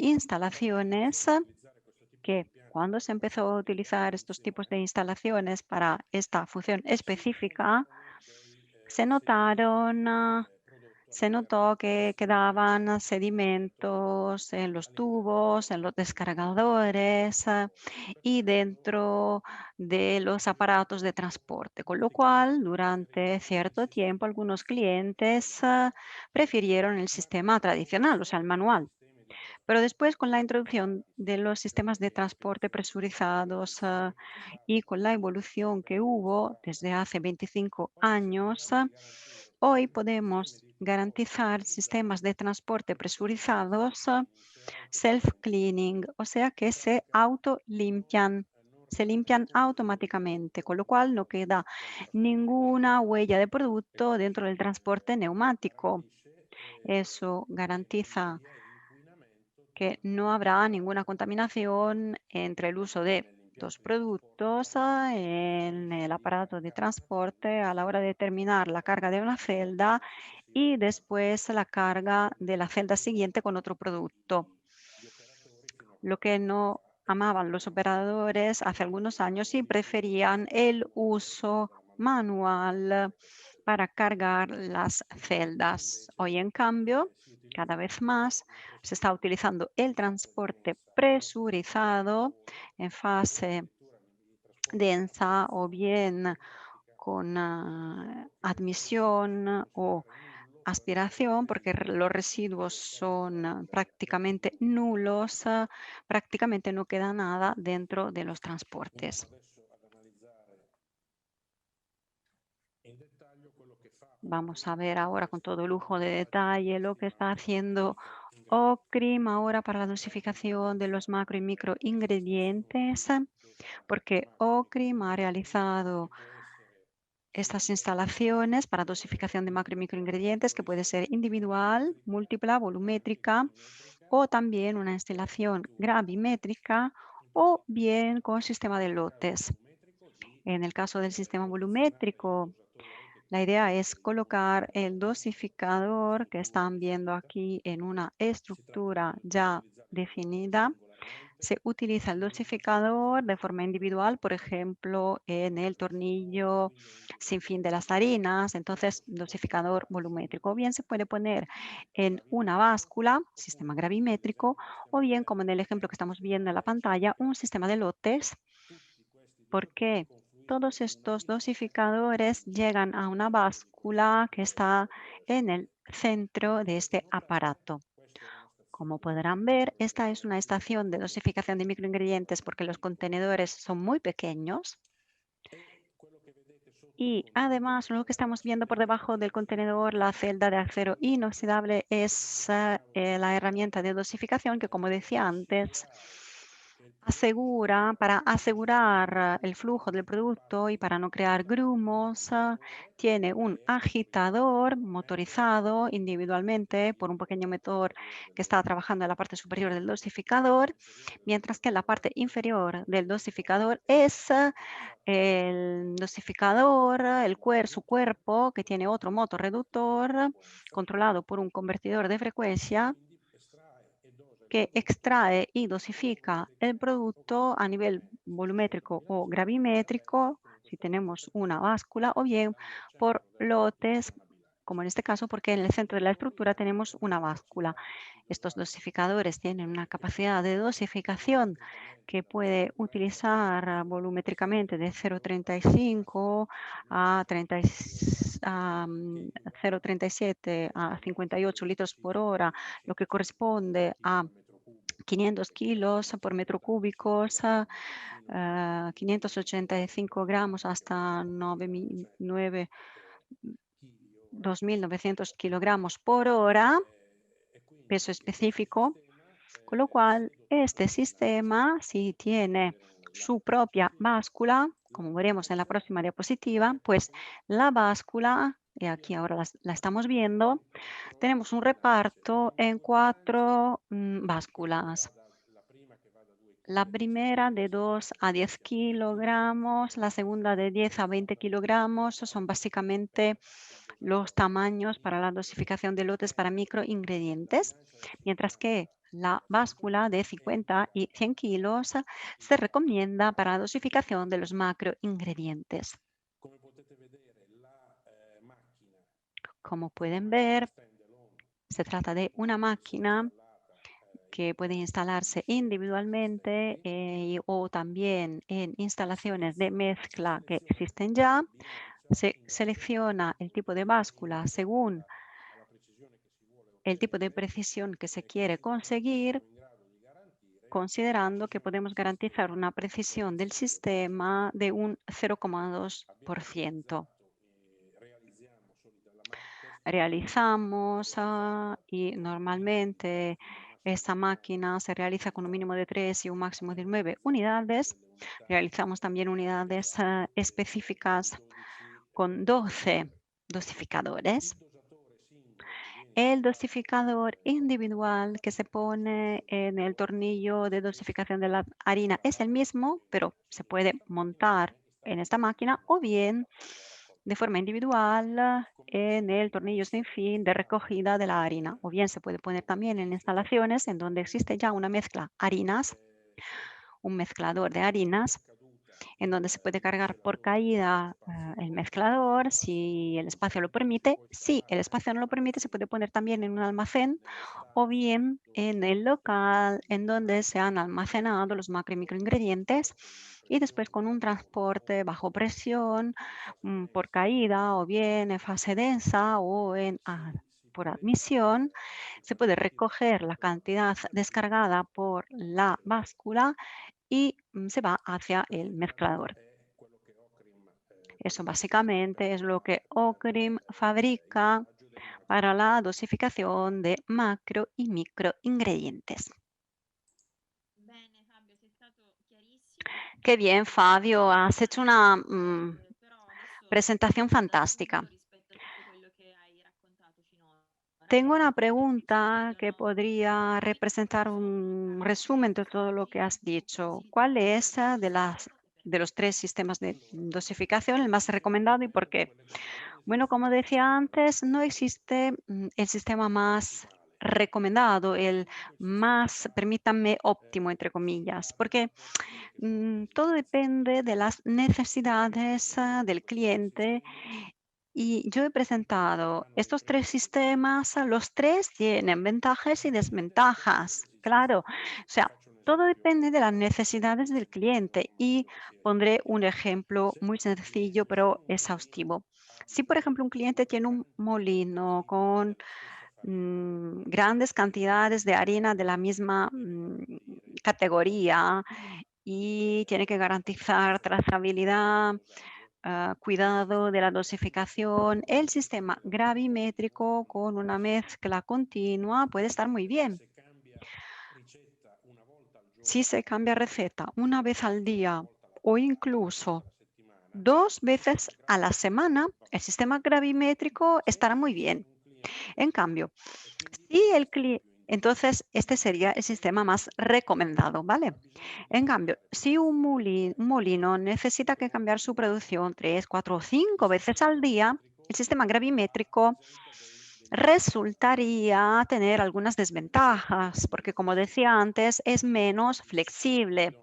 quando si instalaciones iniziò a utilizzare questo tipo di que impianti cuando per se questa empezó a utilizar estos tipos de produzione, instalaciones para esta función si específica, notavano dei se sedimenti notaron, prodotto se all'interno notó di que questi quedaban ricettori sedimentos en los all'interno di tubos, en los questi descargadores transportatori. Per y questo dentro de los aparatos de transporte, con lo molti clienti cual durante preferivano il cierto tiempo sistema algunos clientes convenzionale, prefirieron el ma sistema tradicional, o sea, el dopo i manual. sistemi di Pero trasporto después, con la introducción automatizzati de los sistemas de e transporte l'aspirazione e presurizados l'evoluzione che c'è y stata con la evolución que dagli anni hubo 70, desde hace 25 oggi si è in años, grado di garantire hoy sistemi podemos di trasporto garantizar sistemas pressurizzato de transporte presurizados che si autolimitano, self-cleaning, o sea que se praticamente autolimpian, non se limpian rilasciano automáticamente, con lo cual no queda qualificazioni ninguna huella de e producto dentro del questo transporte neumático. garantisce Eso che non garantiza vi è inquinamento que no habrá ninguna contaminación entre el uso de dos nell'impianto di trasporto productos quando en el gestisce aparato la de carga della celda, transporte a la hora de terminar la carga de una celda y successivamente. después la carga de la celda siguiente con otro producto. Gli operatori fino a Lo qualche que anno no fa amaban los operadores hace algunos años y preferían el uso manual para cargar las oggi celdas. invece Hoy, en cambio, si cada utilizza vez más una se está pressione utilizando el in fase transporte densa presurizado o en fase addirittura i trasporti a densa o pressione bien in pratica con risulta admisión o funzionare nullo aspiración, porque perché los residuos le cavità son del prácticamente prodotto nulos, prácticamente no queda nada dentro de los andiamo transportes. adesso ad analizzare in dettaglio quello che fa Vamos a Ocrim ver per ahora con todo lujo de dosaggi di detalle lo questi que está macro e haciendo micro ingredienti. OCRIM ahora para la dosificación de los macro y micro Questi sono ingredientes, dosaggi porque macro e micro OCRIM ha ingredienti che realizado può essere estas singolo, instalaciones para dosificación de macro y microingredientes, que puede ser individual, múltipla, volumétrica gravimetrica, o también una instalación addirittura gravimétrica in o pressione. bien con sistema de Nel caso lotes. volumetrico di En el caso del sistema posizionare il volumétrico, dosatore che la tiene idea es colocar el una dosificador que struttura están viendo definita. aquí en una Si tratta estructura di ya utilizzare il dosatore definida. singolarmente Se utiliza el in un dosiforo dosificador de forma individual, por ejemplo, en el tornillo tornillo sin fin de individuale, las harinas, entonces oppure dosificador volumétrico. O bien se puede poner en una gravimetrico, báscula, sistema oppure come gravimétrico, nell'esempio che o stiamo bien, vedendo, como en el ejemplo que un estamos sistema viendo en la lotes. pantalla, un sistema de lotes, Tutti questi dosatori porque confluiscono todos in una estos misma dosificadores llegan a una báscula que está en el centro de este aparato. questa è una Como stazione podrán ver, esta es una estación de dosificación de microingredientes porque los contenedores son muy pequeños e quello che vedete Y además, lo que estamos viendo por debajo del contenedor, la celda de acero inoxidable, es la herramienta de dosificación que, como decía antes, para asegurar el flujo del producto y para no crear grumos, tiene un agitador motorizado individualmente por un pequeño motor que está trabajando en la parte superior del dosificador, mientras que en la parte inferior del dosificador es el dosificador, su cuerpo, que tiene otro motorreductor controlado por un convertidor de frecuencia que extrae y dosifica el producto a nivel volumétrico o gravimétrico, si tenemos una báscula, o bien por lotes, como en este caso, porque en el centro de la estructura tenemos una báscula. Estos dosificadores tienen una capacidad de dosificación que puede utilizar volumétricamente de 0,35 a 0,37 a 58 litros por hora, lo que corresponde a 500 kilos por metro cúbico, 585 gramos hasta 2.900 kilogramos por hora, peso específico, con lo cual este sistema, si tiene su propia báscula, como veremos en la próxima diapositiva, pues la báscula, y aquí ahora la estamos viendo, tenemos un reparto en 4 básculas. La primera de 2 a 10 kilogramos, la segunda de 10 a 20 kilogramos, son básicamente los tamaños para la dosificación de lotes para microingredientes, mientras que la báscula de 50 y 100 kilos se recomienda para la dosificación de los macroingredientes. Como pueden ver, se trata de una máquina que puede instalarse individualmente o también en instalaciones de mezcla que existen ya. Se selecciona el tipo de báscula según el tipo de precisión que se quiere conseguir, considerando que podemos garantizar una precisión del sistema de un 0,2%. Realizamos y normalmente esta máquina se realiza con un mínimo de 3 y un máximo de 9 unidades. Realizamos también unidades específicas con 12 dosificadores. El dosificador individual que se pone en el tornillo de dosificación de la harina es el mismo, pero se puede montar en esta máquina o bien de forma individual en el tornillo sin fin de recogida de la harina, o bien se puede poner también en instalaciones en donde existe ya una mezcla harinas, un mezclador de harinas, en donde se puede cargar por caída el mezclador si el espacio lo permite. Si el espacio no lo permite, se puede poner también en un almacén o bien en el local en donde se han almacenado los macro y microingredientes y después con un transporte bajo presión por caída o bien en fase densa o por admisión, se puede recoger la cantidad descargada por la báscula y se va hacia el mezclador. Eso básicamente es lo que Ocrim fabrica para la dosificación de macro y microingredientes. Bene, Fabio, sei stato chiarissimo. Qué bien, Fabio, has hecho una Però adesso presentación da fantástica. subito rispetto a tutto quello che hai raccontato finora, Tengo una si pregunta que vedono podría representar un resumen de todo lo que has dicho. ¿Cuál es de los 3 sistemas de dosificación el más recomendado y por qué? Bueno, como decía antes, no existe el sistema más recomendado, el más, permítanme, óptimo, entre comillas, porque todo depende de las necesidades del cliente. Y yo he presentado estos 3 sistemas, los 3 tienen ventajas y desventajas, claro. O sea, todo depende de las necesidades del cliente y pondré un ejemplo muy sencillo pero exhaustivo. Si, por ejemplo, un cliente tiene un molino con grandes cantidades de harina de la misma categoría y tiene que garantizar trazabilidad cuidado de la dosificación, el sistema gravimétrico con una mezcla continua puede estar muy bien. Se cambia ricetta una volta al giorno, Si se cambia receta una vez al día o incluso alla settimana, 2 veces a la semana, el sistema gravimétrico estará muy bien. un cliente En cambio, e quindi si el più in- entonces este sería el sistema más recomendado, ¿vale? ha bisogno di En cambio, cambiare si un molino necesita que cambiar su producción 3, 4 o 5 veces al día, el sistema gravimétrico resultaría tener algunas desventajas, porque como decía antes, es menos flexible.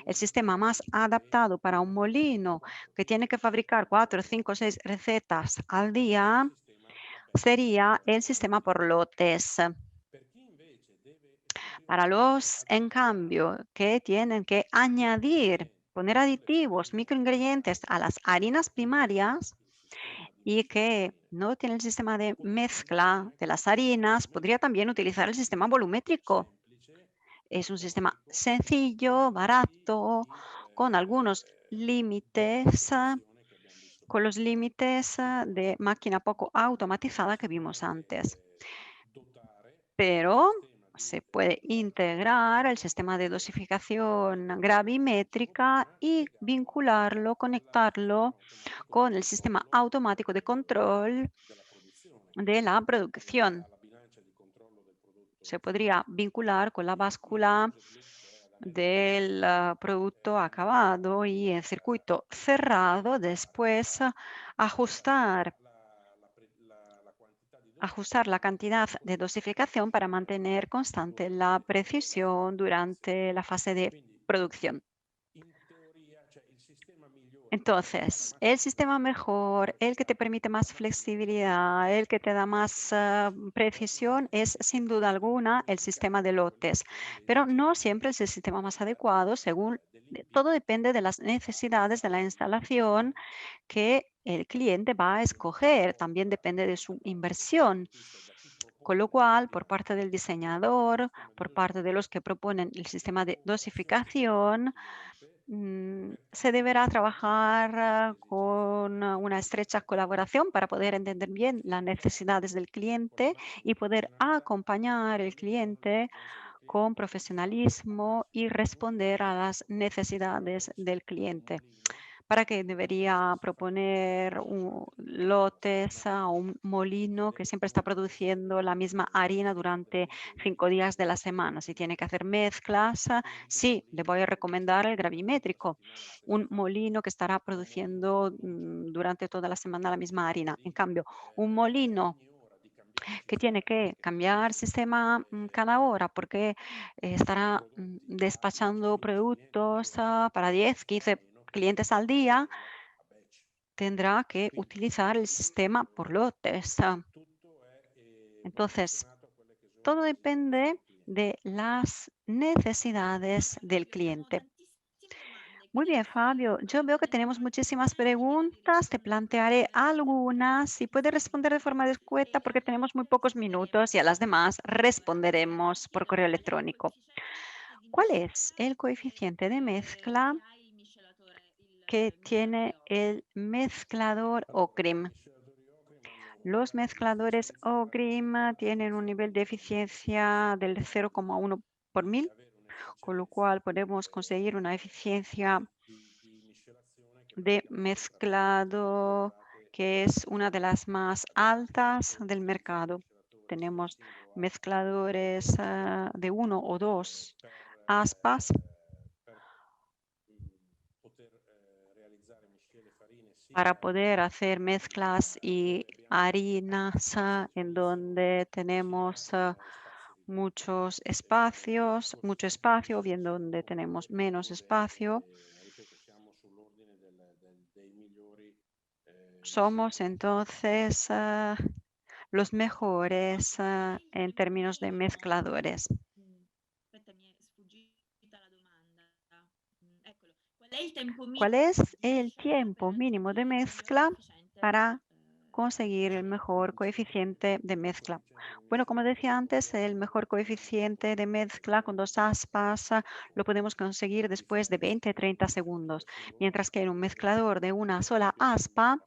El sistema más adaptado para un molino que tiene que fabricar 4, 5, 6 recetas al día sistema sería el sistema por lotes. per chi invece deve eseguire Para los, en cambio, que tienen que añadir, poner aditivos, microingredientes a las harinas primarias il sistema di y que no tiene el sistema de mezcla de las harinas, podría también utilizar el sistema volumétrico. semplice, Es un sistema sencillo, barato, con algunos límites, che abbiamo visto con los límites de máquina poco automatizada que vimos antes. dotare Pero se puede integrar el sistema de dosificación gravimétrica y vincularlo, conectarlo con el sistema automático de control della produzione, de la producción. alla bilancia di controllo del prodotto Se podría vincular con la báscula del producto acabado y en circuito cerrado, después ajustar ajustar la cantidad de dosificación para mantener constante la precisión durante la fase de producción. in teoria, cioè il sistema migliore Entonces, el sistema mejor, el que te permite más flexibilidad, el que te da más precisión, es sin duda alguna el sistema de lotes, pero no siempre es el sistema más adecuado según todo depende de las necesidades de la instalación que el cliente va a escoger. También depende de su inversión. Con lo cual, por parte del diseñador, por parte de los que proponen el sistema de dosificación, se deberá trabajar con una estrecha colaboración para poder entender bien las necesidades del cliente y poder acompañar al cliente con profesionalismo y responder a las necesidades del cliente. ¿Para qué debería proponer lotes a un molino que siempre está produciendo la misma harina durante 5 días de la semana? Si tiene que hacer mezclas, sí, le voy a recomendar el gravimétrico. Un molino que estará produciendo durante toda la semana la misma harina. En cambio, un molino que tiene que cambiar sistema cada hora porque estará despachando productos para 10, 15 clientes al día, tendrá que utilizar el sistema por lotes. Entonces, todo depende de las necesidades del cliente. Muy bien, Fabio. Yo veo que tenemos muchísimas preguntas. Te plantearé algunas y puedes responder de forma escueta porque tenemos muy pocos minutos y a las demás responderemos por correo electrónico. ¿Cuál es el coeficiente de mezcla que tiene el mezclador OCRIM? Los mezcladores OCRIM tienen un nivel de eficiencia del 0,1 por mil, con lo cual podemos conseguir una eficiencia de mezclado que es una de las más altas del mercado. Tenemos mezcladores de 1 o 2 aspas para poder hacer mezclas y harinas en donde tenemos mucho espacio, bien donde tenemos menos espacio. Somos entonces los mejores en términos de mezcladores. Aspetta, mi è sfuggita la domanda. Eccolo. ¿Cuál è il tempo ¿Cuál minimo es di el miscela per tiempo raggiungere mínimo de il livello mezcla sufficiente para conseguir el mejor coeficiente de mezcla. Bueno, como decía antes, el mejor coeficiente de mezcla con 2 aspas lo podemos conseguir después de 20-30 segundos, mientras que en un mezclador de una sola aspa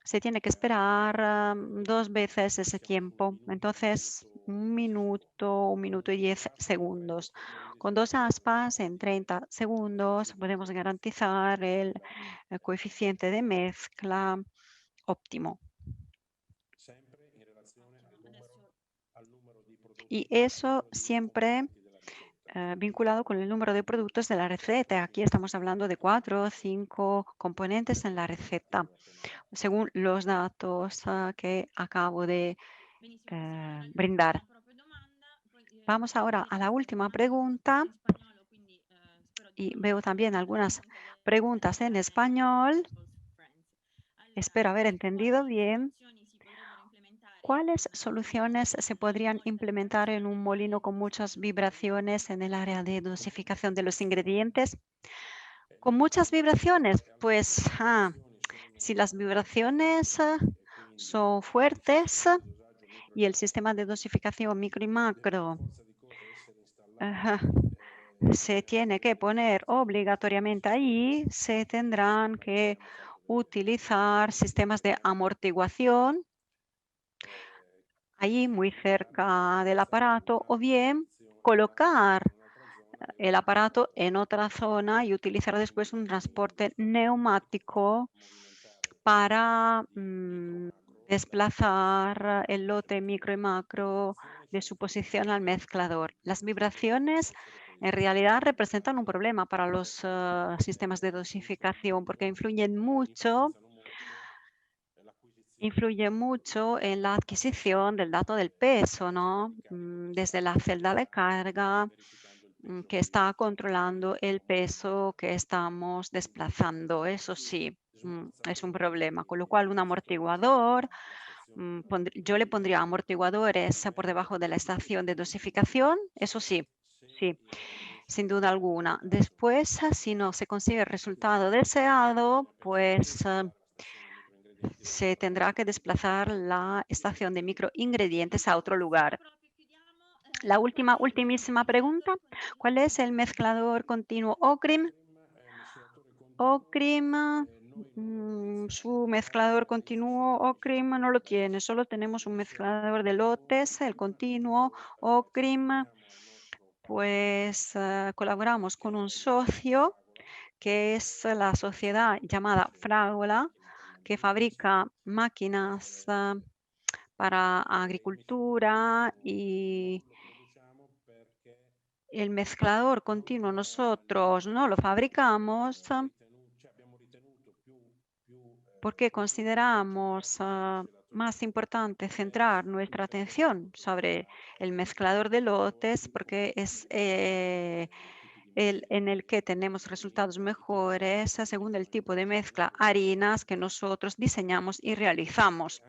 se tiene que esperar 2 veces ese tiempo. Entonces, 1 minuto y 10 segundos. Con 2 aspas, en 30 segundos, podemos garantizar el coeficiente de mezcla óptimo. Y eso siempre vinculado con el número de productos de la receta. Aquí estamos hablando de 4 o 5 componentes en la receta, según los datos que acabo de Benissimo, questa era brindar. l'ultima proprio domanda. Poi, Vamos ahora vedete, a la queste última domande sono tutte pregunta in spagnolo, quindi spero di y non veo también algunas completamente preguntas en español. Espero haber entendido bien. ¿Cuáles soluciones se podrían implementar en un molino con muchas vibraciones en el área de dosificación de los ingredientes? ¿Con muchas vibraciones? Pues si las vibraciones son fuertes y el sistema de dosificación micro y macro se tiene que poner obligatoriamente ahí, se tendrán que utilizar sistemas de amortiguación allí muy cerca del aparato o bien colocar el aparato en otra zona y utilizar después un transporte neumático para desplazar el lote micro y macro de su posición al mezclador. Las vibraciones en realidad representan un problema para los sistemas de dosificación porque influye mucho en la adquisición del dato del peso, ¿no? Desde la celda de carga que está controlando el peso que estamos desplazando. Eso sí, es un problema. Con lo cual, un amortiguador, yo le pondría amortiguadores por debajo de la estación de dosificación. Eso sí, sí, sin duda alguna. Después, si no se consigue el resultado deseado, pues se tendrá que desplazar la estación de microingredientes a otro lugar. La ultimísima pregunta, ¿cuál es el mezclador continuo OCRIM? OCRIM, su mezclador continuo OCRIM no lo tiene, solo tenemos un mezclador de lotes, el continuo OCRIM, pues colaboramos con un socio que es la sociedad llamada Fragola, que fabrica máquinas para agricultura y el mezclador continuo nosotros no lo fabricamos porque consideramos más importante centrar nuestra atención sobre el mezclador de lotes porque es en el que tenemos resultados mejores según el tipo de mezcla harinas que nosotros diseñamos y realizamos.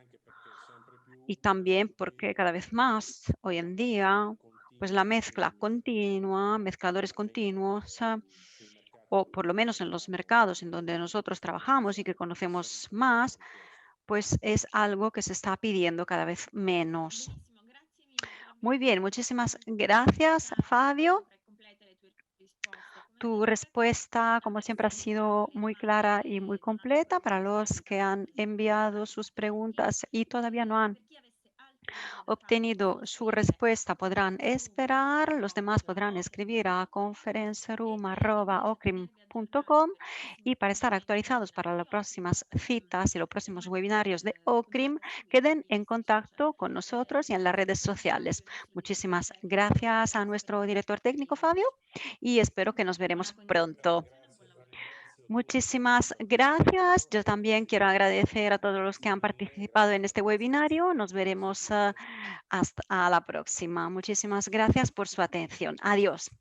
Y también porque cada vez más hoy en día, pues la mezcla continua, mezcladores continuos, o por lo menos en los mercados en donde nosotros trabajamos y que conocemos más, pues es algo que se está pidiendo cada vez menos. Muy bien, muchísimas gracias, Fabio. Tu respuesta, como siempre, ha sido muy clara y muy completa para los que han enviado sus preguntas y todavía no han obtenido su respuesta. Podrán esperar, los demás podrán escribir a conferenceroom@ocrim.com y para estar actualizados para las próximas citas y los próximos webinarios de OCRIM, queden en contacto con nosotros y en las redes sociales. Muchísimas gracias a nuestro director técnico, Fabio, y espero que nos veremos pronto. Muchísimas gracias. Yo también quiero agradecer a todos los que han participado en este webinario. Nos veremos hasta la próxima. Muchísimas gracias por su atención. Adiós.